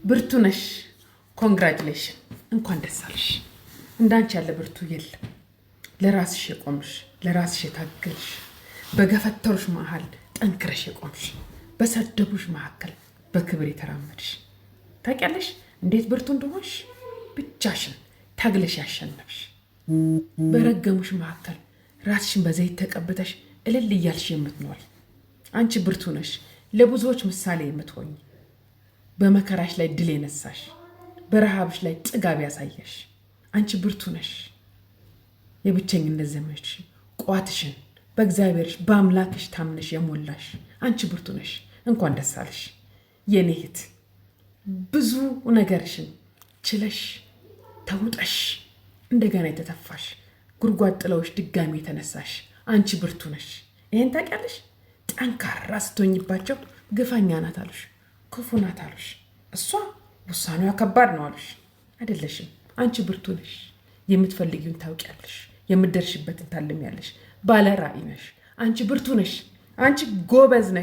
ብርቱ ነሽ። ኮንግራጁሌሽን፣ እንኳን ደስ አለሽ። እንዳንቺ ያለ ብርቱ የለም። ለራስሽ የቆምሽ፣ ለራስሽ የታገልሽ፣ በገፈተሩሽ መሃል ጠንክረሽ የቆምሽ፣ በሰደቡሽ መካከል በክብር የተራመድሽ። ታውቂያለሽ እንዴት ብርቱ እንደሆንሽ? ብቻሽን ታግለሽ ያሸነፍሽ። በረገሙሽ መካከል ራስሽን በዘይት ተቀብተሽ እልል እያልሽ የምትኖሪ አንቺ ብርቱ ነሽ። ለብዙዎች ምሳሌ የምትሆኝ፣ በመከራሽ ላይ ድል የነሳሽ፣ በረሃብሽ ላይ ጥጋብ ያሳየሽ አንቺ ብርቱ ነሽ። የብቸኝነት ዘመንሽ ቋትሽን በእግዚአብሔርሽ በአምላክሽ ታምነሽ የሞላሽ አንቺ ብርቱ ነሽ። እንኳን ደስ አለሽ የኔ እህት። ብዙ ነገርሽን ችለሽ ተውጠሽ እንደገና የተተፋሽ፣ ጉድጓድ ጥለውሽ ድጋሚ የተነሳሽ አንቺ ብርቱ ነሽ። ይሄን ታውቂያለሽ? ጠንካራ ስትሆኝባቸው ግፈኛ ናት አሉሽ፣ ክፉ ናት አሉሽ፣ እሷ ውሳኔዋ ከባድ ነው አሉሽ። አይደለሽም። አንቺ ብርቱ ነሽ። የምትፈልጊውን ታውቂያለሽ፣ የምትደርሽበትን ታልሚያለሽ። ባለ ራዕይ ነሽ። አንቺ ብርቱ ነሽ። አንቺ ጎበዝ ነሽ።